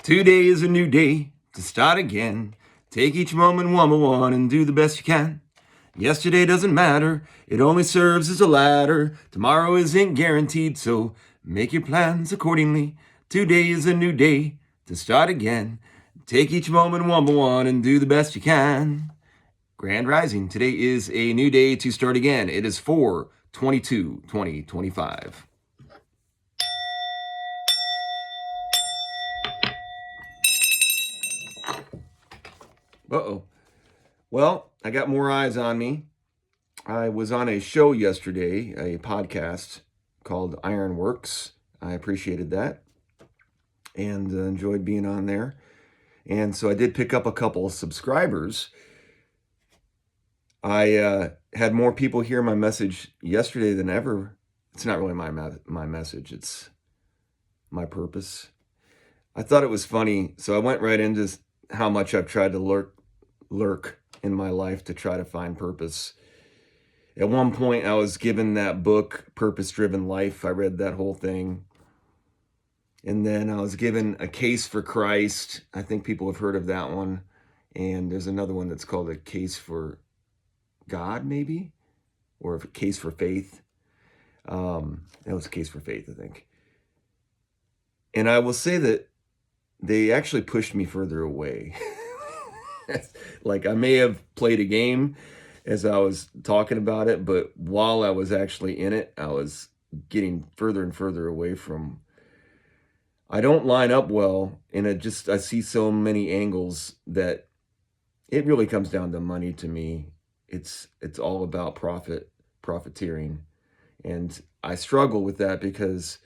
Today is a new day to start again. Take each moment one by one and do the best you can. Yesterday doesn't matter, it only serves as a ladder. Tomorrow isn't guaranteed, so make your plans accordingly. Today is a new day to start again. Take each moment one by one and do the best you can. Grand Rising, today is a new day to start again. It is 4/22/2025. Uh-oh. Well, I got more eyes on me. I was on a show yesterday, a podcast called Ironworks. I appreciated that and enjoyed being on there. And so I did pick up a couple of subscribers. I had more people hear my message yesterday than ever. It's not really my message, it's my purpose. I thought it was funny, so I went right into how much I've tried to lurk in my life to try to find purpose. At one point, I was given that book, Purpose Driven Life. I read that whole thing. And then I was given A Case for Christ. I think people have heard of that one. And there's another one that's called A Case for God, maybe? Or A Case for Faith. That was A Case for Faith, I think. And I will say that they actually pushed me further away. Like, I may have played a game as I was talking about it, but while I was actually in it, I was getting further and further away from. I don't line up well, and I see so many angles that it really comes down to money to me. It's all about profiteering, and I struggle with that because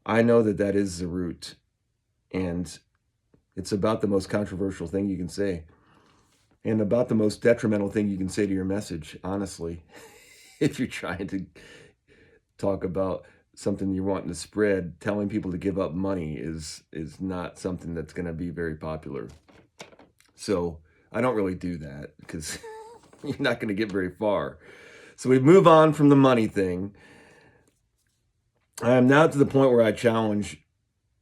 I know that is the root, and it's about the most controversial thing you can say. And about the most detrimental thing you can say to your message, honestly, if you're trying to talk about something you're wanting to spread, telling people to give up money is not something that's going to be very popular. So I don't really do that because you're not going to get very far. So we move on from the money thing. I am now to the point where I challenge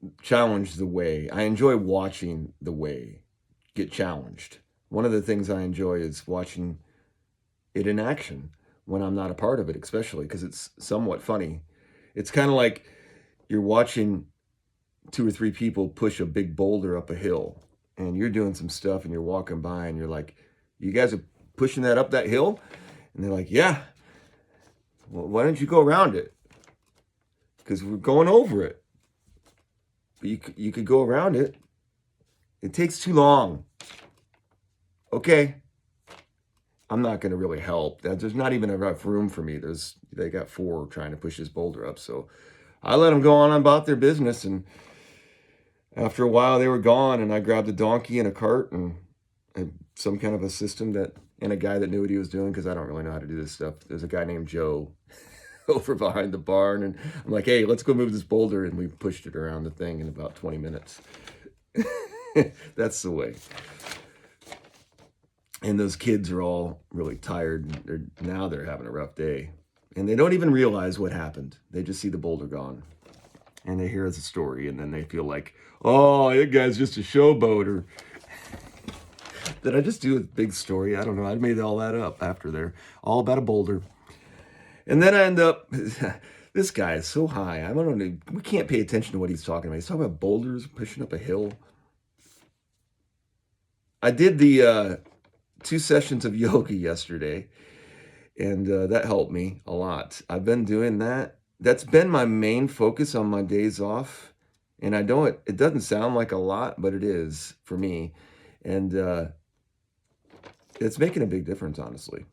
the way. I enjoy watching the way get challenged. One of the things I enjoy is watching it in action when I'm not a part of it, especially because it's somewhat funny. It's kind of like you're watching 2 or 3 people push a big boulder up a hill, and you're doing some stuff and you're walking by and you're like, you guys are pushing that up that hill? And they're like, yeah. Well, why don't you go around it? Because we're going over it. But you could go around it. It takes too long. Okay, I'm not going to really help. There's not even enough room for me. They got 4 trying to push this boulder up. So I let them go on about their business. And after a while, they were gone. And I grabbed a donkey and a cart and some kind of a system and a guy that knew what he was doing, because I don't really know how to do this stuff. There's a guy named Joe over behind the barn. And I'm like, hey, let's go move this boulder. And we pushed it around the thing in about 20 minutes. That's the way. And those kids are all really tired. Now they're having a rough day. And they don't even realize what happened. They just see the boulder gone. And they hear the story. And then they feel like, oh, that guy's just a showboater. Did I just do a big story? I don't know. I made all that up after there. All about a boulder. And then I end up, this guy is so high. I don't know. We can't pay attention to what he's talking about. He's talking about boulders pushing up a hill. I did the 2 sessions of yoga yesterday, and that helped me a lot. I've been doing that. That's been my main focus on my days off. And I know it doesn't sound like a lot, but it is for me. And it's making a big difference, honestly.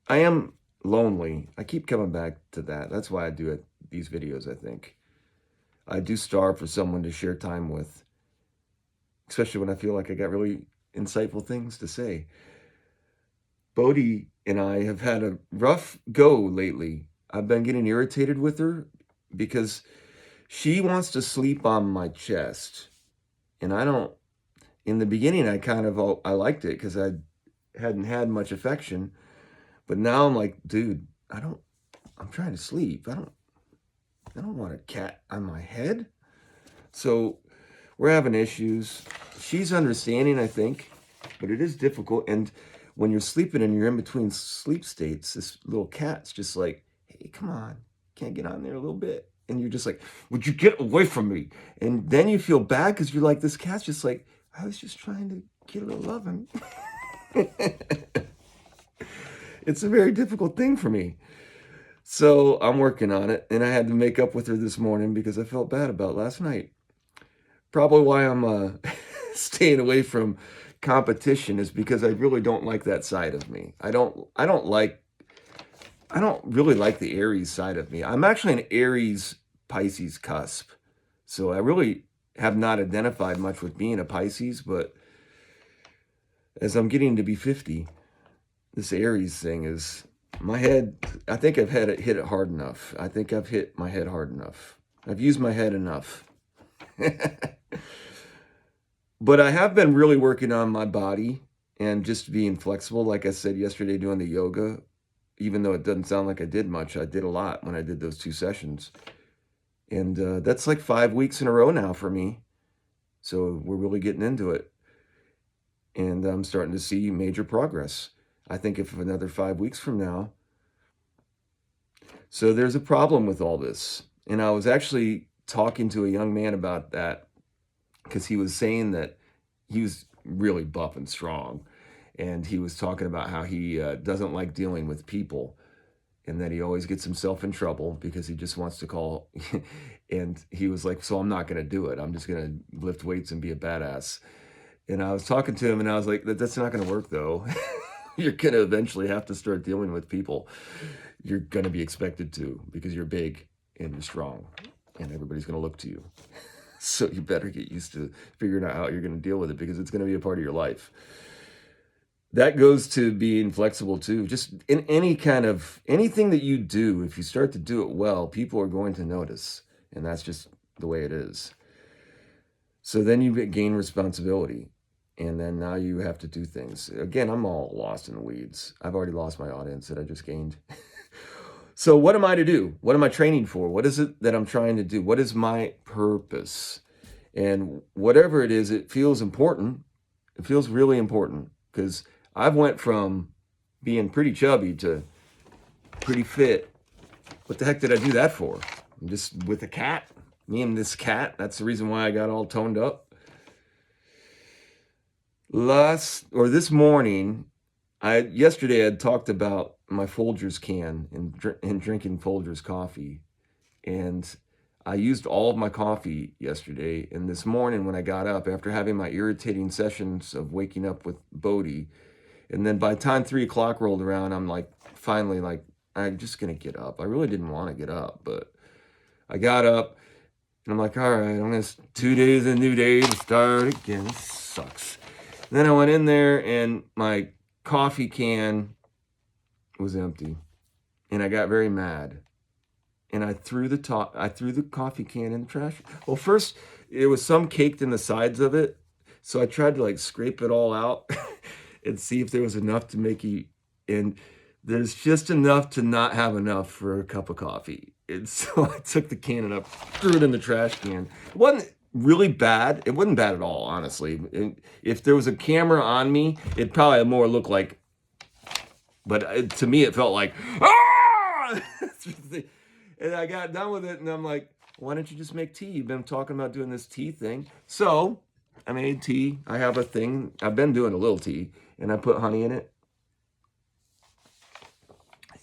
I am lonely. I keep coming back to that. That's why I do these videos, I think. I do starve for someone to share time with, especially when I feel like I got really insightful things to say. Bodhi and I have had a rough go lately. I've been getting irritated with her because she wants to sleep on my chest. And I don't, in the beginning, I liked it because I hadn't had much affection. But now I'm like, dude, I'm trying to sleep. I don't want a cat on my head. So we're having issues. She's understanding, I think, but it is difficult. And when you're sleeping and you're in between sleep states, this little cat's just like, hey, come on, can't get on there a little bit? And you're just like, would you get away from me? And then you feel bad because you're like, this cat's just like, I was just trying to get a little loving. It's a very difficult thing for me. So I'm working on it, and I had to make up with her this morning because I felt bad about last night. Probably why I'm staying away from competition is because I really don't like that side of me. I don't really like the Aries side of me. I'm actually an Aries Pisces cusp. So I really have not identified much with being a Pisces, but as I'm getting to be 50, this Aries thing is my head. I think I've hit it hard enough. I think I've hit my head hard enough. I've used my head enough. But I have been really working on my body and just being flexible. Like I said yesterday, doing the yoga, even though it doesn't sound like I did much, I did a lot when I did those 2 sessions. And that's like 5 weeks in a row now for me. So we're really getting into it. And I'm starting to see major progress. I think if another 5 weeks from now. So there's a problem with all this. And I was actually talking to a young man about that because he was saying that he was really buff and strong. And he was talking about how he doesn't like dealing with people and that he always gets himself in trouble because he just wants to call. And he was like, so I'm not going to do it. I'm just going to lift weights and be a badass. And I was talking to him and I was like, that's not going to work though. You're going to eventually have to start dealing with people. You're going to be expected to because you're big and you're strong and everybody's going to look to you. So you better get used to figuring out how you're going to deal with it because it's going to be a part of your life. That goes to being flexible too. Just in anything that you do, if you start to do it well, people are going to notice. And that's just the way it is. So then you gain responsibility. And then now you have to do things. Again, I'm all lost in the weeds. I've already lost my audience that I just gained. So what am I to do? What am I training for? What is it that I'm trying to do? What is my purpose? And whatever it is, it feels important. It feels really important because I've went from being pretty chubby to pretty fit. What the heck did I do that for? I'm just with a cat. Me and this cat. That's the reason why I got all toned up. This morning, yesterday I had talked about my Folgers can and drinking Folgers coffee. And I used all of my coffee yesterday. And this morning when I got up, after having my irritating sessions of waking up with Bodhi, and then by the time 3 o'clock rolled around, I'm like, finally, like, I'm just going to get up. I really didn't want to get up, but I got up and I'm like, all right, I'm going to 2 days, a new day to start again. This sucks. And then I went in there and my coffee can was empty and I got very mad. And I threw the coffee can in the trash. Well, first it was some caked in the sides of it. So I tried to like scrape it all out and see if there was enough to make you, and there's just enough to not have enough for a cup of coffee. And so I took the can and I threw it in the trash can. It wasn't really bad. It wasn't bad at all, honestly. If there was a camera on me, it'd probably more look like, but to me it felt like, ah! And I got done with it and I'm like, why don't you just make tea? You've been talking about doing this tea thing. So I made tea. I have a thing. I've been doing a little tea and I put honey in it.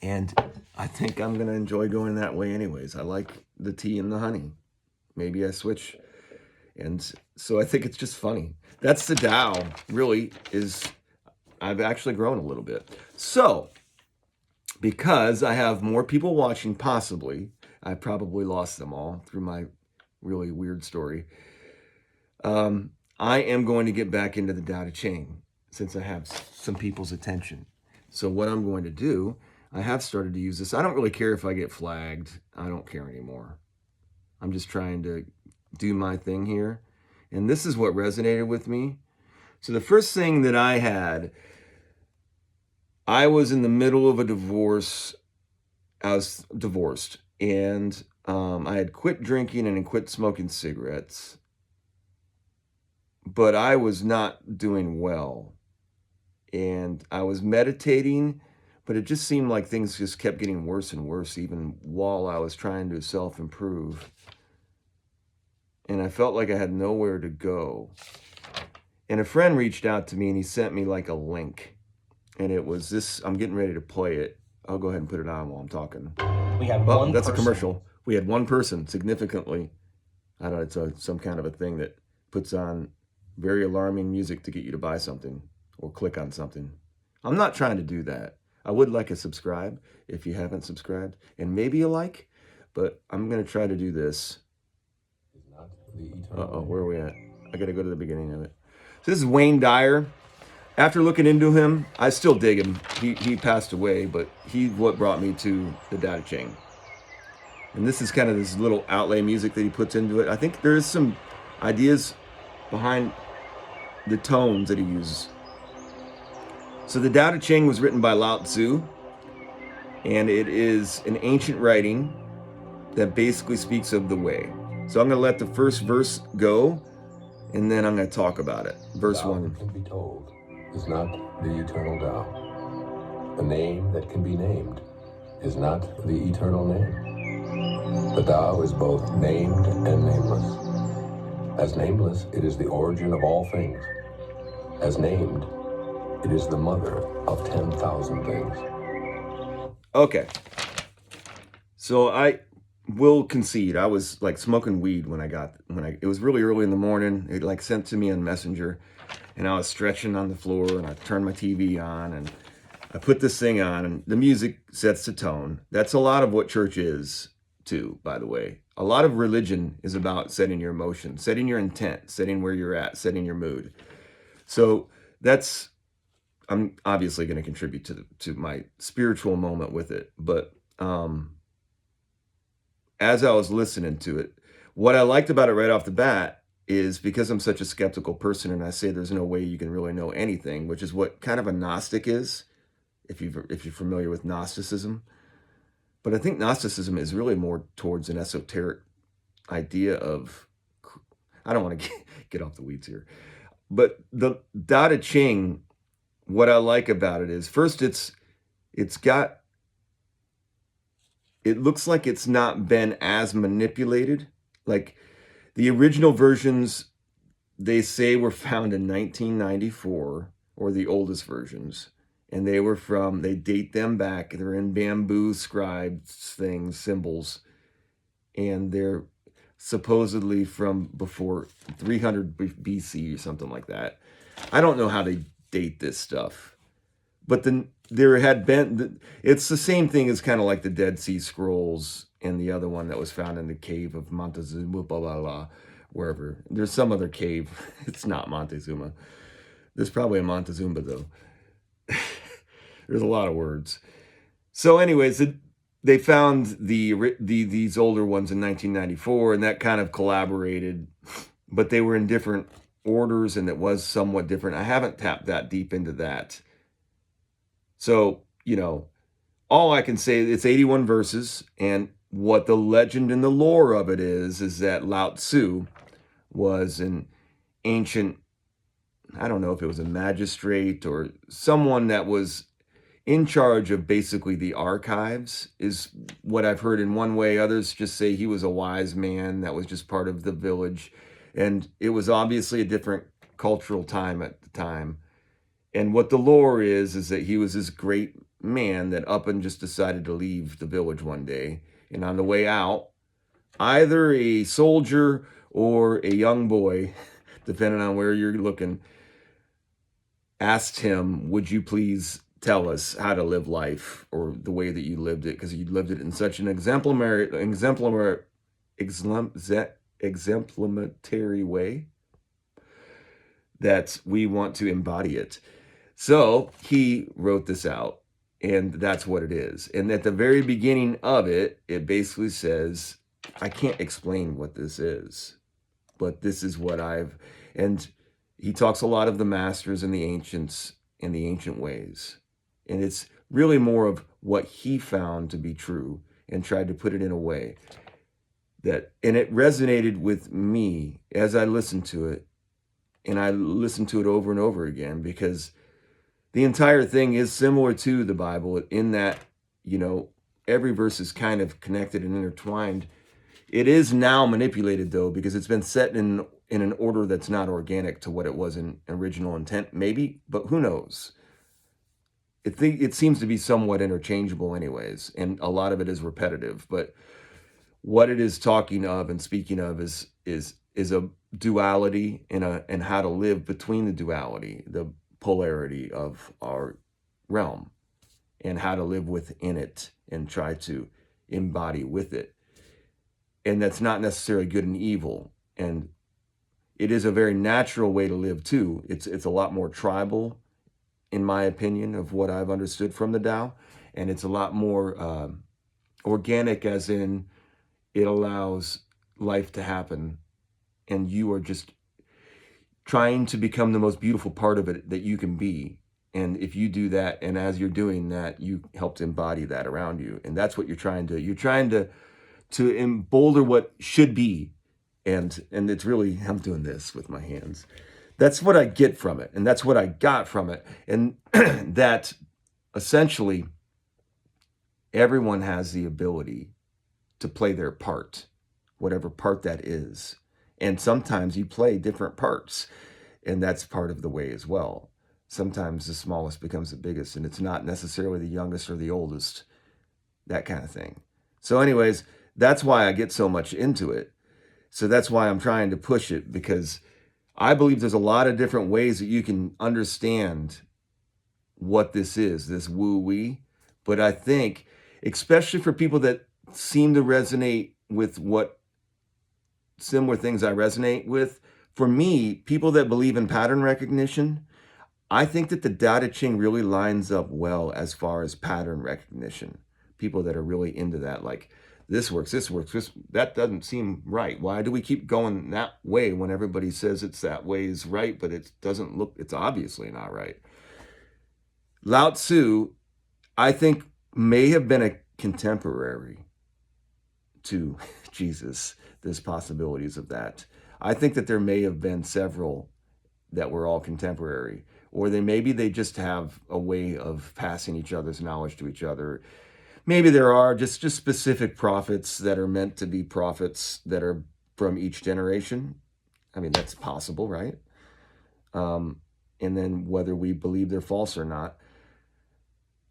And I think I'm going to enjoy going that way anyways. I like the tea and the honey. Maybe I switch. And so I think it's just funny. That's the Tao, really, is I've actually grown a little bit. So, because I have more people watching, possibly, I probably lost them all through my really weird story. I am going to get back into the Tao Te Ching since I have some people's attention. So what I'm going to do, I have started to use this. I don't really care if I get flagged. I don't care anymore. I'm just trying to do my thing here. And this is what resonated with me. So the first thing that I had, I was in the middle of a divorce. I was divorced and I had quit drinking and quit smoking cigarettes. but I was not doing well. And I was meditating, but it just seemed like things just kept getting worse and worse, even while I was trying to self-improve. And I felt like I had nowhere to go. And a friend reached out to me and he sent me like a link. And it was this, I'm getting ready to play it. I'll go ahead and put it on while I'm talking. We had Well, one that's a person. commercial. We had one person significantly. I don't know, it's some kind of a thing that puts on very alarming music to get you to buy something or click on something. I'm not trying to do that. I would like a subscribe if you haven't subscribed, and maybe a like, but I'm going to try to do this. Uh-oh, where are we at? I got to go to the beginning of it. So this is Wayne Dyer. After looking into him, I still dig him. He passed away, but he's what brought me to the Tao Te Ching. And this is kind of this little outlay music that he puts into it. I think there is some ideas behind the tones that he uses. So the Tao Te Ching was written by Lao Tzu, and it is an ancient writing that basically speaks of the way. So I'm going to let the first verse go, and then I'm going to talk about it. Verse Tao 1. that can be told is not the eternal Tao. The name that can be named is not the eternal name. The Tao is both named and nameless. As nameless, it is the origin of all things. As named, it is the mother of 10,000 things. Okay. So I will concede, I was like smoking weed it was really early in the morning. It like sent to me on Messenger, and I was stretching on the floor, and I turned my TV on, and I put this thing on, and the music sets the tone. That's a lot of what church is too, by the way. A lot of religion is about setting your emotion, setting your intent, setting where you're at, setting your mood. So I'm obviously going to contribute to my spiritual moment with it, but as I was listening to it, what I liked about it right off the bat is because I'm such a skeptical person, and I say there's no way you can really know anything, which is what kind of a Gnostic is, if you're familiar with Gnosticism. But I think Gnosticism is really more towards an esoteric idea of, I don't want to get off the weeds here, but the Tao Te Ching, what I like about it is, first, it looks like it's not been as manipulated. Like the original versions, they say were found in 1994, or the oldest versions. And they date them back. They're in bamboo scribed things, symbols. And they're supposedly from before 300 BC or something like that. I don't know how they date this stuff. But then there had been, it's the same thing as kind of like the Dead Sea Scrolls and the other one that was found in the cave of Montezuma, blah, blah, blah, wherever. There's some other cave. It's not Montezuma. There's probably a Montezuma, though. There's a lot of words. So anyways, they found these older ones in 1994, and that kind of collaborated, but they were in different orders, and it was somewhat different. I haven't tapped that deep into that. So, all I can say, it's 81 verses, and what the legend and the lore of it is that Lao Tzu was an ancient, I don't know if it was a magistrate or someone that was in charge of basically the archives, is what I've heard in one way. Others just say he was a wise man that was just part of the village. And it was obviously a different cultural time at the time. And what the lore is that he was this great man that up and just decided to leave the village one day. And on the way out, either a soldier or a young boy, depending on where you're looking, asked him, would you please tell us how to live life, or the way that you lived it, because you lived it in such an exemplary way that we want to embody it. So he wrote this out, and that's what it is. And at the very beginning of it, it basically says, I can't explain what this is, but this is what and he talks a lot of the masters and the ancients and the ancient ways. And it's really more of what he found to be true and tried to put it in a way and it resonated with me as I listened to it. and I listen to it over and over again because the entire thing is similar to the Bible in that, you know, every verse is kind of connected and intertwined. It is now manipulated though, because it's been set in an order that's not organic to what it was in original intent, maybe, but who knows? It seems to be somewhat interchangeable anyways, and a lot of it is repetitive, but what it is talking of and speaking of is a duality and how to live between the duality, the polarity of our realm, and how to live within it and try to embody with it. And that's not necessarily good and evil. And it is a very natural way to live too. It's a lot more tribal, in my opinion, of what I've understood from the Tao. And it's a lot more organic, as in it allows life to happen. And you are just trying to become the most beautiful part of it that you can be. And if you do that, and as you're doing that, you help to embody that around you. And that's what you're trying to embolden what should be. And it's really, I'm doing this with my hands. That's what I get from it. And that's what I got from it. And that essentially everyone has the ability to play their part, whatever part that is. And sometimes you play different parts, and that's part of the way as well. Sometimes the smallest becomes the biggest, and it's not necessarily the youngest or the oldest, that kind of thing. So anyways, that's why I get so much into it. So that's why I'm trying to push it, because I believe there's a lot of different ways that you can understand what this is, this woo-wee. But I think, especially for people that seem to resonate with what similar things I resonate with, for me, people that believe in pattern recognition, I think that the Tao Te Ching really lines up well as far as pattern recognition. People that are really into that, like, this works, that doesn't seem right. Why do we keep going that way when everybody says it's that way is right, but it doesn't look, it's obviously not right. Lao Tzu, I think, may have been a contemporary to Jesus. There's possibilities of that. I think that there may have been several that were all contemporary, or maybe they just have a way of passing each other's knowledge to each other. Maybe there are just specific prophets that are meant to be prophets that are from each generation. I mean, that's possible, right? And then whether we believe they're false or not,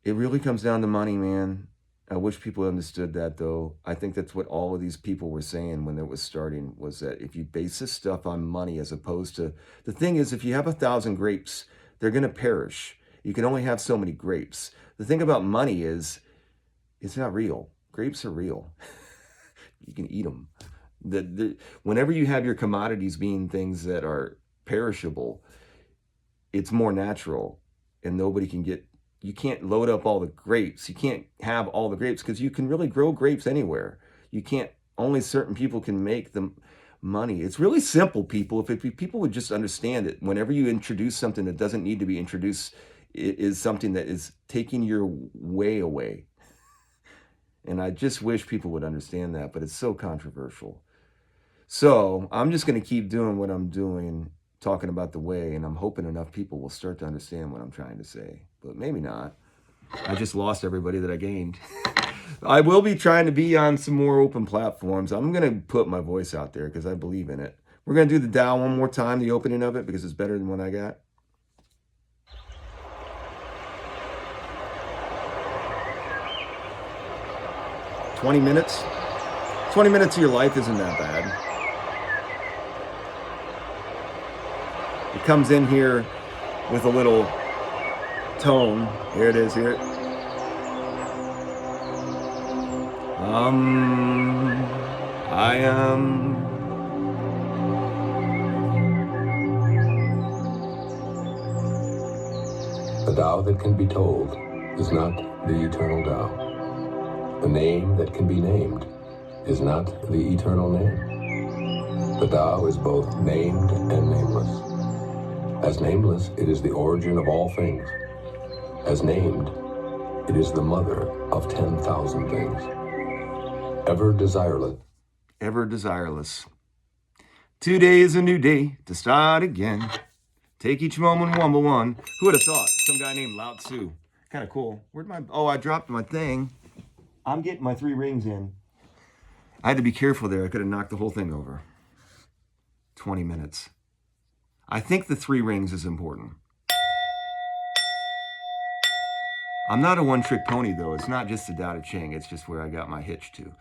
it really comes down to money, man. I wish people understood that, though. I think that's what all of these people were saying when it was starting, was that if you base this stuff on money as opposed to... The thing is, if you have 1,000 grapes, they're going to perish. You can only have so many grapes. The thing about money is, it's not real. Grapes are real. You can eat them. Whenever you have your commodities being things that are perishable, it's more natural, and nobody can get... You can't load up all the grapes. You can't have all the grapes because you can really grow grapes anywhere. You can't, only certain people can make the money. It's really simple, people. If people would just understand it, whenever you introduce something that doesn't need to be introduced, it is something that is taking your way away. And I just wish people would understand that, but it's so controversial. So I'm just going to keep doing what I'm doing, talking about the way, and I'm hoping enough people will start to understand what I'm trying to say. But maybe not. I just lost everybody that I gained. I will be trying to be on some more open platforms. I'm going to put my voice out there because I believe in it. We're going to do the Tao one more time, the opening of it, because it's better than what I got. "20 minutes? 20 minutes of your life isn't that bad." It comes in here with a little tone. Here it is, here. I am. The Tao that can be told is not the eternal Tao. The name that can be named is not the eternal name. The Tao is both named and nameless. As nameless, it is the origin of all things. As named, it is the mother of 10,000 things. Ever desireless. Ever desireless. Today is a new day to start again. Take each moment one by one. Who would have thought? Some guy named Lao Tzu. Kind of cool. Where'd my... Oh, I dropped my thing. I'm getting my 3 rings in. I had to be careful there. I could have knocked the whole thing over. 20 minutes. I think the 3 rings is important. I'm not a one-trick pony, though. It's not just the Tao Te Ching. It's just where I got my hitch to.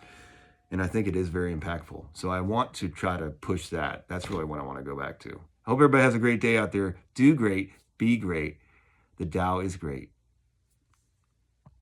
And I think it is very impactful. So I want to try to push that. That's really what I want to go back to. I hope everybody has a great day out there. Do great. Be great. The Tao is great.